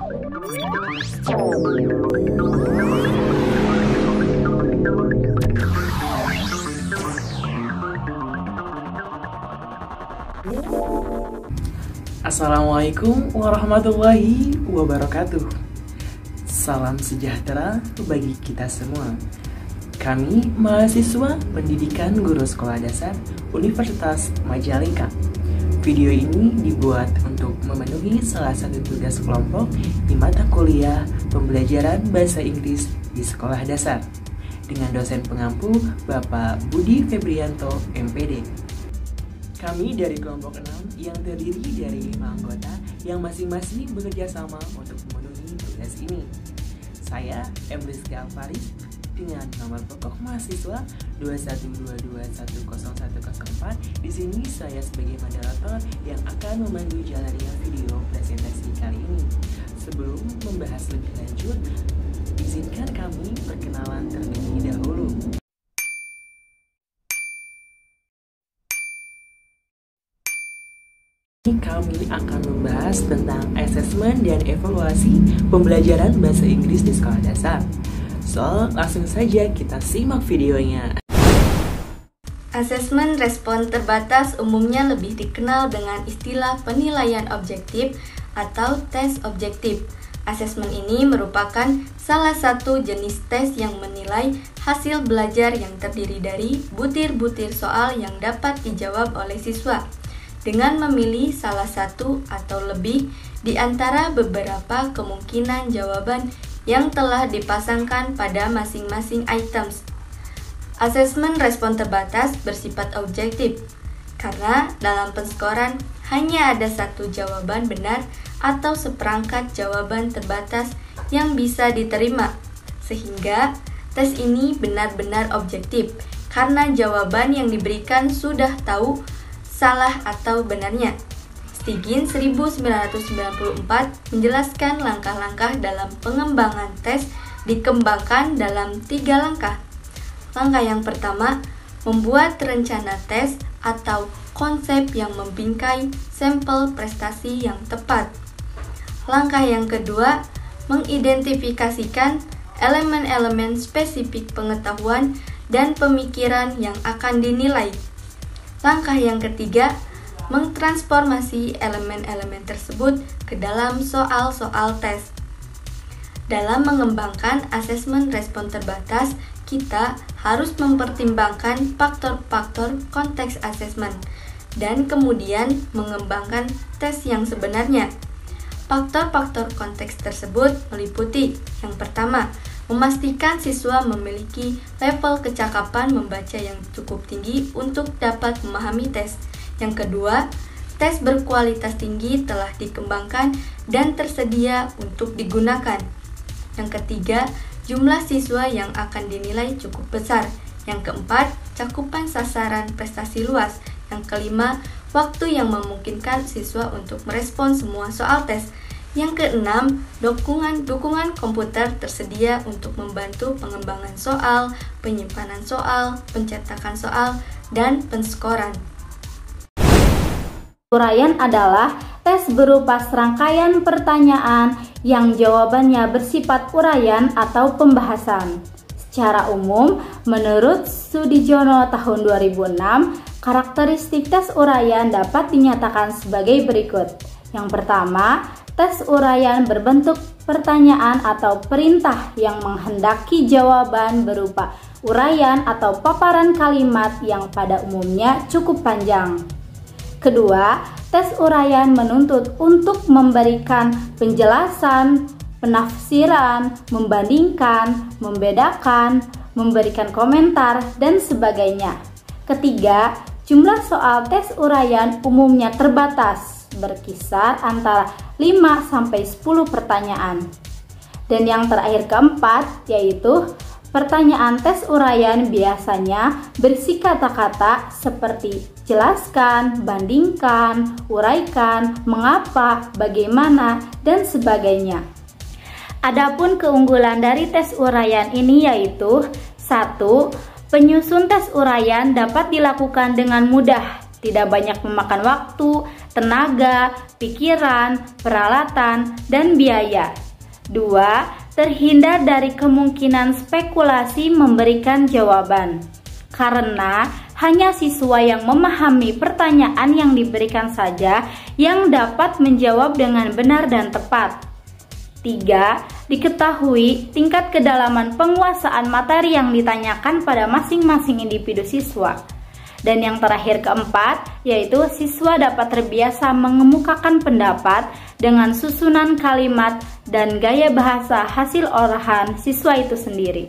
Assalamualaikum warahmatullahi wabarakatuh. Salam sejahtera bagi kita semua. Kami mahasiswa pendidikan guru sekolah dasar Universitas Majalengka. Video ini dibuat untuk memenuhi salah satu tugas kelompok di mata kuliah pembelajaran bahasa Inggris di sekolah dasar dengan dosen pengampu Bapak Budi Febrianto, MPD. Kami dari kelompok 6 yang terdiri dari 5 anggota yang masing-masing bekerja sama untuk memenuhi tugas ini. Saya Emriski Alfari dengan nomor pokok mahasiswa 212210104. Di sini saya sebagai moderator yang akan memandu jalannya video presentasi kali ini. Sebelum membahas lebih lanjut, izinkan kami perkenalan terlebih dahulu. Kami akan membahas tentang asesmen dan evaluasi pembelajaran bahasa Inggris di sekolah dasar. So, langsung saja kita simak videonya. Asesmen respon terbatas umumnya lebih dikenal dengan istilah penilaian objektif atau tes objektif. Asesmen ini merupakan salah satu jenis tes yang menilai hasil belajar yang terdiri dari butir-butir soal yang dapat dijawab oleh siswa, dengan memilih salah satu atau lebih di antara beberapa kemungkinan jawaban yang telah dipasangkan pada masing-masing items. Asesmen respon terbatas bersifat objektif, karena dalam penskoran hanya ada satu jawaban benar atau seperangkat jawaban terbatas yang bisa diterima, sehingga tes ini benar-benar objektif, karena jawaban yang diberikan sudah tahu salah atau benarnya. Stigin 1994 menjelaskan langkah-langkah dalam pengembangan tes dikembangkan dalam 3 langkah. Langkah yang pertama, membuat rencana tes atau konsep yang membingkai sampel prestasi yang tepat. Langkah yang kedua, mengidentifikasikan elemen-elemen spesifik pengetahuan dan pemikiran yang akan dinilai. Langkah yang ketiga, mengtransformasi elemen-elemen tersebut ke dalam soal-soal tes. Dalam mengembangkan asesmen respon terbatas, kita harus mempertimbangkan faktor-faktor konteks asesmen dan kemudian mengembangkan tes yang sebenarnya. Faktor-faktor konteks tersebut meliputi: yang pertama, memastikan siswa memiliki level kecakapan membaca yang cukup tinggi untuk dapat memahami tes. Yang kedua, tes berkualitas tinggi telah dikembangkan dan tersedia untuk digunakan. Yang ketiga, jumlah siswa yang akan dinilai cukup besar. Yang keempat, cakupan sasaran prestasi luas. Yang kelima, waktu yang memungkinkan siswa untuk merespons semua soal tes. Yang keenam, dukungan komputer tersedia untuk membantu pengembangan soal, penyimpanan soal, pencetakan soal, dan penskoran. Uraian adalah tes berupa serangkaian pertanyaan yang jawabannya bersifat uraian atau pembahasan. Secara umum, menurut Sudijono tahun 2006, karakteristik tes uraian dapat dinyatakan sebagai berikut. Yang pertama, tes uraian berbentuk pertanyaan atau perintah yang menghendaki jawaban berupa uraian atau paparan kalimat yang pada umumnya cukup panjang. Kedua, tes uraian menuntut untuk memberikan penjelasan, penafsiran, membandingkan, membedakan, memberikan komentar, dan sebagainya. Ketiga, jumlah soal tes uraian umumnya terbatas, berkisar antara 5-10 pertanyaan. Dan yang terakhir keempat, yaitu pertanyaan tes uraian biasanya berisi kata-kata seperti jelaskan, bandingkan, uraikan, mengapa, bagaimana, dan sebagainya. Adapun keunggulan dari tes uraian ini yaitu 1. Penyusun tes uraian dapat dilakukan dengan mudah tidak banyak memakan waktu, tenaga, pikiran, peralatan, dan biaya. 2. Terhindar dari kemungkinan spekulasi memberikan jawaban, karena hanya siswa yang memahami pertanyaan yang diberikan saja yang dapat menjawab dengan benar dan tepat. 3. Diketahui tingkat kedalaman penguasaan materi yang ditanyakan pada masing-masing individu siswa. Dan yang terakhir keempat, yaitu siswa dapat terbiasa mengemukakan pendapat dengan susunan kalimat dan gaya bahasa hasil olahan siswa itu sendiri.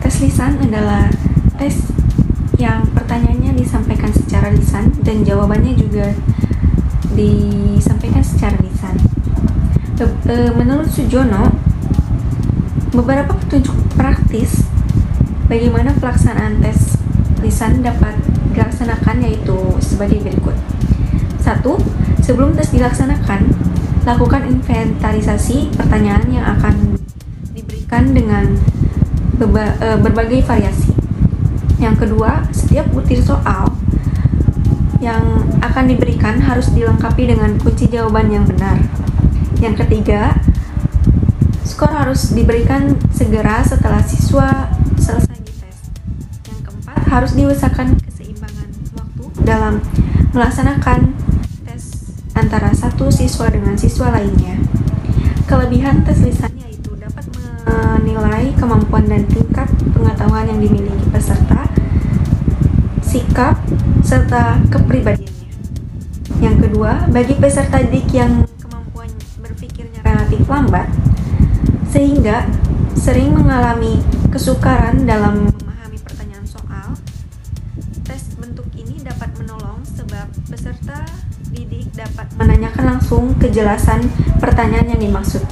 Tes lisan adalah tes yang pertanyaannya disampaikan secara lisan dan jawabannya juga disampaikan secara lisan. Menurut Sujono, beberapa petunjuk praktis bagaimana pelaksanaan tes lisan dapat dilaksanakan yaitu sebagai berikut. 1. Sebelum tes dilaksanakan, lakukan inventarisasi pertanyaan yang akan diberikan dengan berbagai variasi. Yang kedua, setiap butir soal yang akan diberikan harus dilengkapi dengan kunci jawaban yang benar. Yang ketiga, skor harus diberikan segera setelah siswa selesai dites. Yang keempat, harus diusahakan keseimbangan waktu dalam melaksanakan tes antara satu siswa dengan siswa lainnya. Kelebihan tes lisan yaitu dapat menilai kemampuan dan tingkat pengetahuan yang dimiliki peserta, sikap, serta kepribadiannya. Yang kedua, bagi peserta didik yang kemampuan berpikirnya relatif lambat, sehingga sering mengalami kesukaran dalam memahami pertanyaan soal, tes bentuk ini dapat menolong sebab peserta didik dapat menanyakan langsung kejelasan pertanyaan yang dimaksud.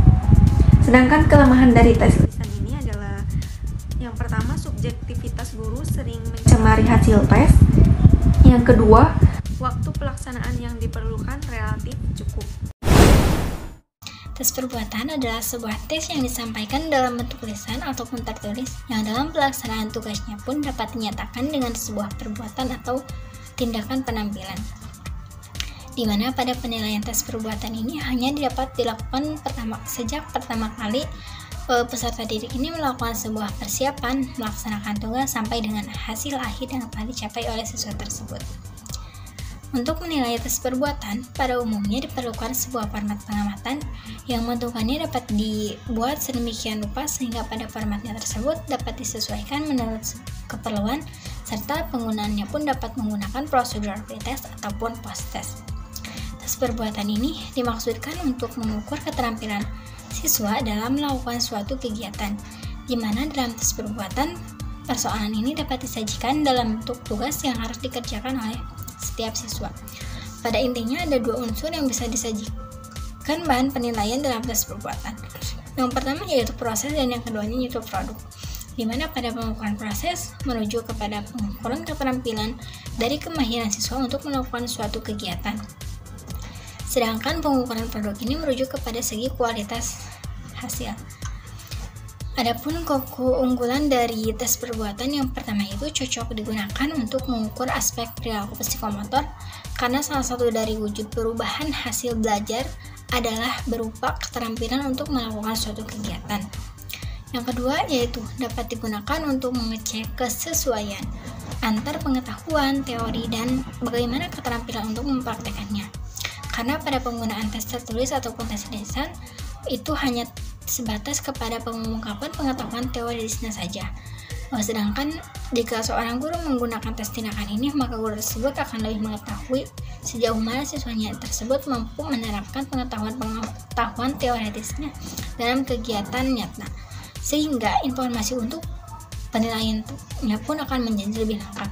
Sedangkan kelemahan dari tes lisan ini adalah yang pertama, subjektivitas guru sering mencemari hasil tes. Yang kedua, waktu pelaksanaan yang diperlukan relatif cukup. Tes perbuatan adalah sebuah tes yang disampaikan dalam bentuk lisan ataupun tertulis yang dalam pelaksanaan tugasnya pun dapat dinyatakan dengan sebuah perbuatan atau tindakan penampilan. Di mana pada penilaian tes perbuatan ini hanya dapat dilakukan sejak pertama kali peserta didik ini melakukan sebuah persiapan melaksanakan tugas sampai dengan hasil akhir yang telah dicapai oleh siswa tersebut. Untuk menilai tes perbuatan, pada umumnya diperlukan sebuah format pengamatan yang bentukannya dapat dibuat sedemikian rupa sehingga pada formatnya tersebut dapat disesuaikan menurut keperluan serta penggunaannya pun dapat menggunakan prosedur pretest ataupun post-test. Tes perbuatan ini dimaksudkan untuk mengukur keterampilan siswa dalam melakukan suatu kegiatan, di mana dalam tes perbuatan, persoalan ini dapat disajikan dalam bentuk tugas yang harus dikerjakan oleh setiap siswa. Pada intinya ada dua unsur yang bisa disajikan bahan penilaian dalam tes perbuatan. Yang pertama yaitu proses dan yang keduanya yaitu produk, di mana pada pengukuran proses menuju kepada pengukuran keterampilan dari kemahiran siswa untuk melakukan suatu kegiatan. Sedangkan pengukuran produk ini merujuk kepada segi kualitas hasil. Adapun keunggulan dari tes perbuatan yang pertama itu cocok digunakan untuk mengukur aspek perilaku psikomotor karena salah satu dari wujud perubahan hasil belajar adalah berupa keterampilan untuk melakukan suatu kegiatan. Yang kedua yaitu dapat digunakan untuk mengecek kesesuaian antar pengetahuan, teori, dan bagaimana keterampilan untuk mempraktekannya. Karena pada penggunaan tes tertulis ataupun tes lisan itu hanya sebatas kepada pengungkapan pengetahuan teori lisan saja. Sedangkan jika seorang guru menggunakan tes tindakan ini, maka guru tersebut akan lebih mengetahui sejauh mana siswanya tersebut mampu menerapkan pengetahuan teoritisnya dalam kegiatan nyata, sehingga informasi untuk penilaiannya pun akan menjadi lebih lengkap.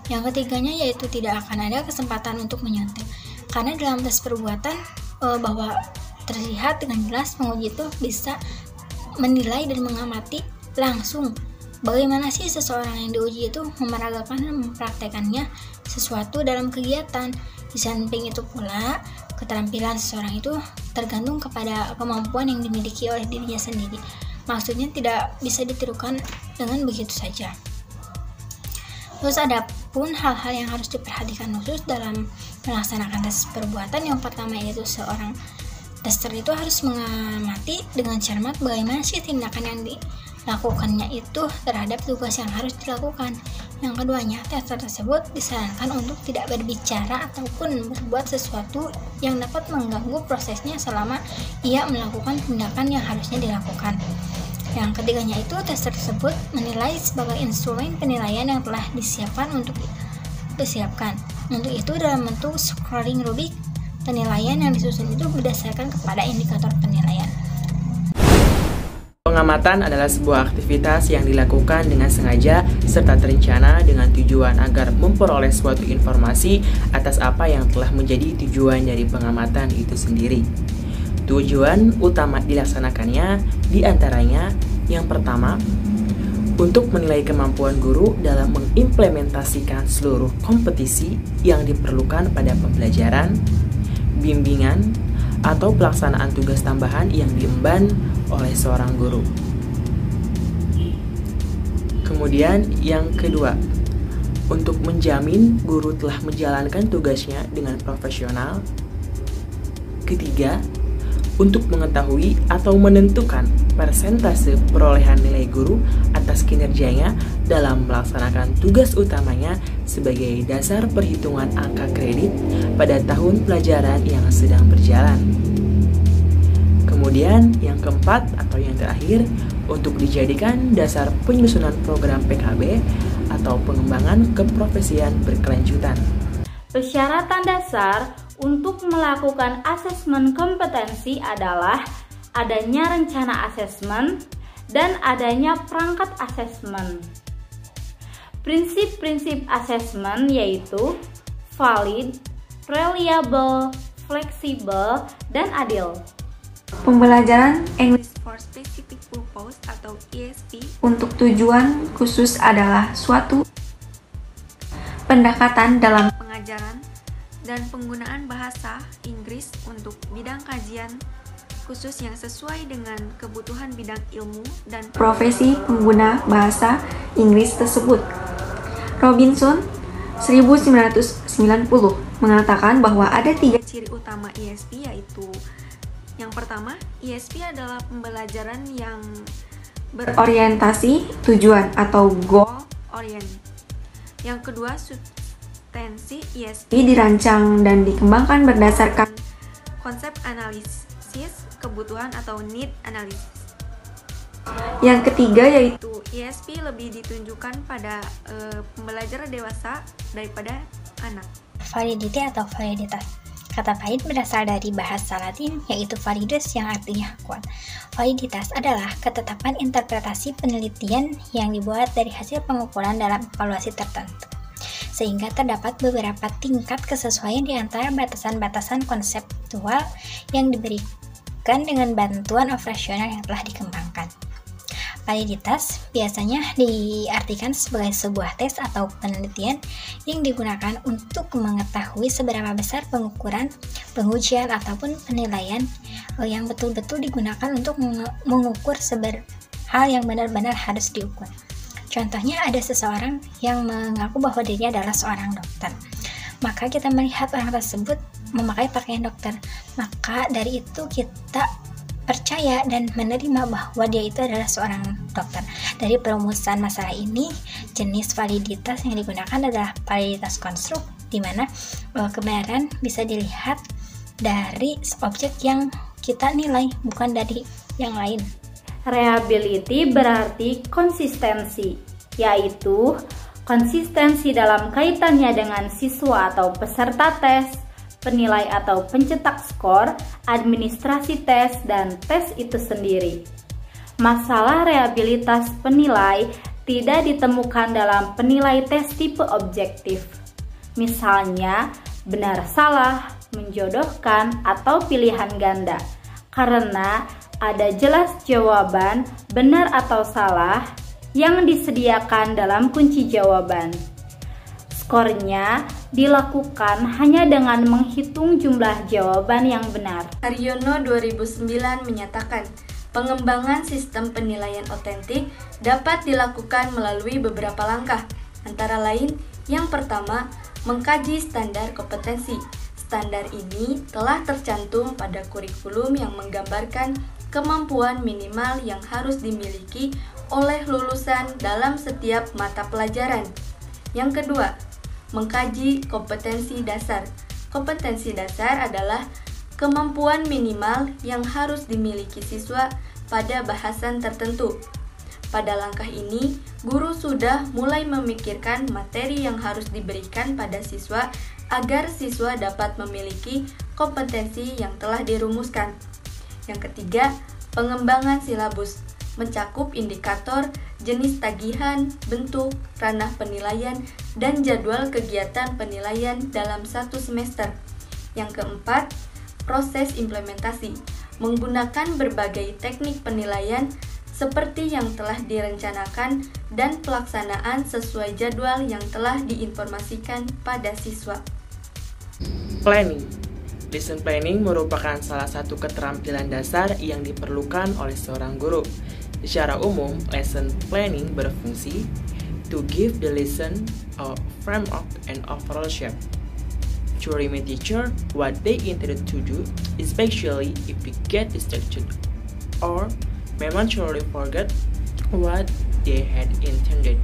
Yang ketiganya yaitu tidak akan ada kesempatan untuk menyontek, karena dalam tes perbuatan bahwa terlihat dengan jelas penguji itu bisa menilai dan mengamati langsung bagaimana sih seseorang yang diuji itu memeragakan dan mempraktekannya sesuatu dalam kegiatan. Di samping itu pula keterampilan seseorang itu tergantung kepada kemampuan yang dimiliki oleh dirinya sendiri. Maksudnya tidak bisa ditirukan dengan begitu saja. Terus ada Adapun hal-hal yang harus diperhatikan khusus dalam melaksanakan tes perbuatan, yang pertama yaitu seorang tester itu harus mengamati dengan cermat bagaimana sih tindakan yang dilakukannya itu terhadap tugas yang harus dilakukan. Yang keduanya, tester tersebut disarankan untuk tidak berbicara ataupun berbuat sesuatu yang dapat mengganggu prosesnya selama ia melakukan tindakan yang harusnya dilakukan. Yang ketiganya itu, tester tersebut menilai sebagai instrumen penilaian yang telah disiapkan. Untuk itu dalam bentuk scoring rubik, penilaian yang disusun itu berdasarkan kepada indikator penilaian. Pengamatan adalah sebuah aktivitas yang dilakukan dengan sengaja serta terencana dengan tujuan agar memperoleh suatu informasi atas apa yang telah menjadi tujuan dari pengamatan itu sendiri. Tujuan utama dilaksanakannya diantaranya yang pertama, untuk menilai kemampuan guru dalam mengimplementasikan seluruh kompetisi yang diperlukan pada pembelajaran, bimbingan, atau pelaksanaan tugas tambahan yang diemban oleh seorang guru. Kemudian yang kedua, untuk menjamin guru telah menjalankan tugasnya dengan profesional. Ketiga, untuk mengetahui atau menentukan persentase perolehan nilai guru atas kinerjanya dalam melaksanakan tugas utamanya sebagai dasar perhitungan angka kredit pada tahun pelajaran yang sedang berjalan. Kemudian yang keempat atau yang terakhir, untuk dijadikan dasar penyusunan program PKB atau pengembangan keprofesian berkelanjutan. Persyaratan dasar untuk melakukan asesmen kompetensi adalah adanya rencana asesmen dan adanya perangkat asesmen. Prinsip-prinsip asesmen yaitu valid, reliable, fleksibel, dan adil. Pembelajaran English for Specific Purpose atau ESP untuk tujuan khusus adalah suatu pendekatan dalam pengajaran dan penggunaan bahasa Inggris untuk bidang kajian khusus yang sesuai dengan kebutuhan bidang ilmu dan profesi pengguna bahasa Inggris tersebut. Robinson 1990 mengatakan bahwa ada 3 ciri utama ESP, yaitu yang pertama, ESP adalah pembelajaran yang berorientasi tujuan atau goal oriented. Yang kedua, substansi ESP dirancang dan dikembangkan berdasarkan konsep analisis kebutuhan atau need analysis. Yang ketiga yaitu ESP lebih ditunjukkan pada pembelajar dewasa daripada anak. Validity atau validitas. Kata valid berasal dari bahasa Latin yaitu validus yang artinya kuat. Validitas adalah ketetapan interpretasi penelitian yang dibuat dari hasil pengukuran dalam evaluasi tertentu, sehingga terdapat beberapa tingkat kesesuaian di antara batasan-batasan konseptual yang diberikan dengan bantuan operasional yang telah dikembangkan. Validitas biasanya diartikan sebagai sebuah tes atau penelitian yang digunakan untuk mengetahui seberapa besar pengukuran, pengujian, ataupun penilaian yang betul-betul digunakan untuk mengukur hal yang benar-benar harus diukur. Contohnya, ada seseorang yang mengaku bahwa dirinya adalah seorang dokter. Maka kita melihat orang tersebut memakai pakaian dokter. Maka dari itu kita percaya dan menerima bahwa dia itu adalah seorang dokter. Dari perumusan masalah ini, jenis validitas yang digunakan adalah validitas konstruk, di mana kebenaran bisa dilihat dari objek yang kita nilai, bukan dari yang lain. Reliability berarti konsistensi, yaitu konsistensi dalam kaitannya dengan siswa atau peserta tes, penilai atau pencetak skor, administrasi tes, dan tes itu sendiri. Masalah reliabilitas penilai tidak ditemukan dalam penilai tes tipe objektif. Misalnya, benar salah, menjodohkan, atau pilihan ganda. Karena ada jelas jawaban benar atau salah yang disediakan dalam kunci jawaban. Skornya dilakukan hanya dengan menghitung jumlah jawaban yang benar. Haryono 2009 menyatakan, pengembangan sistem penilaian otentik dapat dilakukan melalui beberapa langkah, antara lain Yang pertama, mengkaji standar kompetensi. Standar ini telah tercantum pada kurikulum yang menggambarkan kemampuan minimal yang harus dimiliki oleh lulusan dalam setiap mata pelajaran. Yang kedua, mengkaji kompetensi dasar. Kompetensi dasar adalah kemampuan minimal yang harus dimiliki siswa pada bahasan tertentu. Pada langkah ini, guru sudah mulai memikirkan materi yang harus diberikan pada siswa agar siswa dapat memiliki kompetensi yang telah dirumuskan. Yang ketiga, pengembangan silabus mencakup indikator, jenis tagihan, bentuk, ranah penilaian, dan jadwal kegiatan penilaian dalam satu semester. Yang keempat, proses implementasi menggunakan berbagai teknik penilaian seperti yang telah direncanakan dan pelaksanaan sesuai jadwal yang telah diinformasikan pada siswa. Planning. Lesson planning merupakan salah satu keterampilan dasar yang diperlukan oleh seorang guru. Secara umum, lesson planning berfungsi to give the lesson a framework and overall shape, to remind teacher what they intended to do, especially if we get distracted or momentarily forget what they had intended.